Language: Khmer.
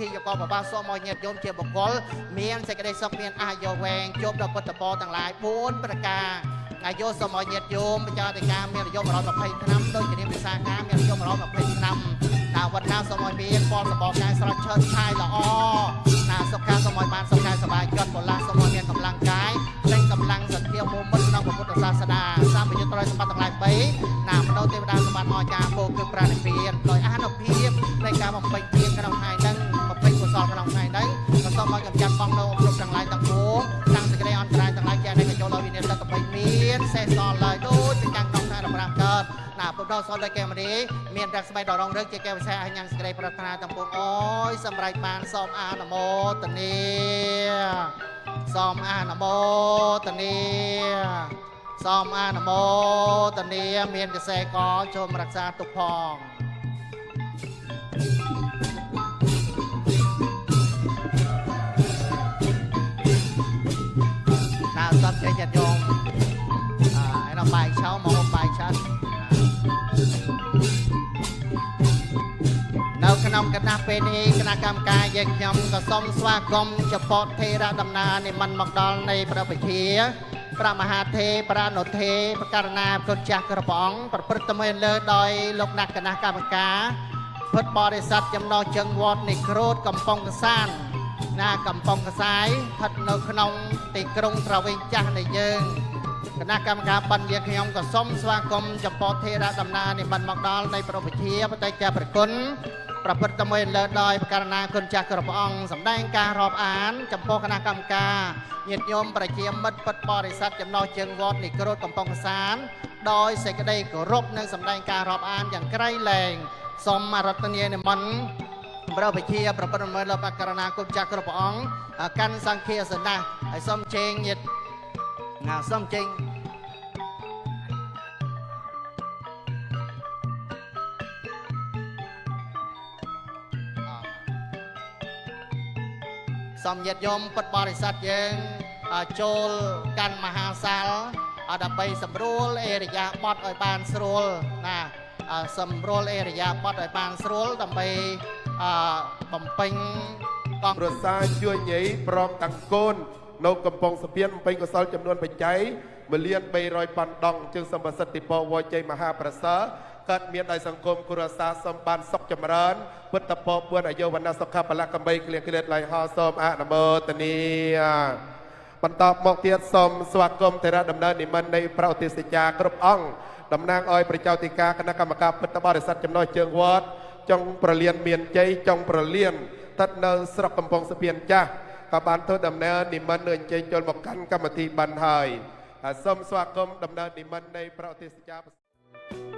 ធីយកបបាសូមឲ្យញាតិញោមជាបុគ្គលមានសេចក្តីសុខមានអាយុវែងជួបដល់ពុទ្ធពរទាំងឡាយ4ប្រការអាយុសូមឲ្យញាតិញោមបច្ចតិកាមានអាយុ120ឆ្នាំដូចជានាមវិសាខាមានអាយុ120ឆ្នាំណាវត្តណាសូមឲ្យមានពលសបកកាយស្រស់ឆើតឆាយល្អណាសុខសូមឲ្យបានសុខកាយសប្បាយចិត្តបលាសូមឲ្យមានកម្លាំងកាយនិងកម្លាំងសទ្ធាមុំមិត្តក្នុងពុទ្ធសាសនាសម្បយុទ្ធត្រយសម្បត្តិទាំងឡាយ3ណាមនោទេវតាសម្បត្តិអស្ចារ្យពោគឺប្រាណិពានដោយអានុភាពនៃការបំពេញទានក្នុងថ្ងៃហ្នឹងបំពេញកុសលក្នុងថ្ងៃហ្នឹងក៏សូមឲ្យកម្ចាត់បងនៅអប់រំទាំងឡាយទាំងពួងតាំងសេចក្តីអន្តរាយទាំងឡាយជាអ្នកចូលដល់វិញ្ញាណទឹកបីមានសេះសល់ឡើយដូចជាកាំងក្នុងថ្ងៃ15កើតណាពុទ្ធដល់សល់ដល់កែមនីមានរកស្បែកដល់រងរឹកជាកែវិសេសអញ្ញាសេចក្តីប្រាថ្នាទាំងពួងអើយសម្រេចបានសូមអនុមោទនាសូមអនុមោទនាសូមអនុមោទនាមានកសែកចូលរក្សាទុកផងណាសត្វចេះញាតិញោមឯនោះបាយឆៅមកបាយឆាត់នៅក្នុងគណៈពេលនេះគណៈកម្មការយើងខ្ញុំក៏សូមស្វាគមន៍ចពតថេរដំណើរនិមន្តមកដល់នៃព្រះវិជាព្រះមហាថេរប្រានុថេរប្រការណាគុណចាស់គ្រប់ព្រះអង្គប្រព្រឹត្តទៅលើដោយលោកអ្នកគណៈកម្មការពុទ្ធបរិស័ទចំណោះជើងវត្តនៃក្រូតកំពង់កសានណាកំពង់កសាយស្ថិតនៅក្នុងទីក្រុងត្រវែងចាស់នៃយើងគណៈកម្មការបញ្ញយើងខ្ញុំក៏សូមស្វាគមន៍ចពតថេរដំណើរនិមន្តមកដល់នៃព្រះវិជាបតីចាប្រគុណប្រព្រឹត្តទៅលើដោយប្រការណាគុណចាស់គ្រប់ព្រះអង្គសម្ដែងការរាប់អានចំពោះគណៈកម្មការញាតិញោមប្រជាមិត្តពុទ្ធបរិស័ទចំណោះជើងវត្តនៃក្រូតកំពង់កសានដោយសេចក្តីគោរពនិងសម្ដែងការរាប់អានយ៉ាងក្រៃលែងសូមអរតនានិមន្តព្រះវិជាប្រព្រឹត្តទៅលើប្រការណាគុណចាស់គ្រប់ព្រះអង្គកាន់សង្ឃាសនៈហើយសូមជេងញាតិណាសូមជេងសូមញាតិញោមពុទ្ធបរិស័ទយើងចូលកាន់មហាសាលដើម្បីសម្រួលអេរិយាបថឲ្យបានស្រួលណាសម្រួលអេរិយាបថឲ្យបានស្រួលដើម្បីបំពេញកងប្រសាជួយញីព្រមទាំងកូននៅកំពង់ស្ពានបំពេញកុសលចំនួនបច្ច័យ1,300,000 បណ្ដងជើងសម្បសិទ្ធិពរវជ័យមហាប្រសើរកើតមានដោយសង្គមគ្រួសារសូមបានសុខចម្រើនពុទ្ធពរ4អាយុវណ្ណៈសុខៈពលៈកំបីក្លៀកក្លៀតឡៃហោសូមអនុមោទនាបន្តមកទៀតសូមស្វាគមន៍ទេរៈដំណើរនិមន្តនៃព្រះឧទ្ទិសចារគ្រប់អង្គតំណាងឲ្យប្រជាធិការគណៈកម្មការពុទ្ធបរិស័ទចំណុះជើងវត្តចុងប្រលានមានជ័យចុងប្រលានស្ថិតនៅស្រុកកំពង់ស្ពានចាស់ក៏បានធ្វើដំណើរនិមន្តនឹងអញ្ជើញចូលមកកាន់កម្មវិធីបានហើយសូមស្វាគមន៍ដំណើរនិមន្តនៃព្រះឧទ្ទិសចារ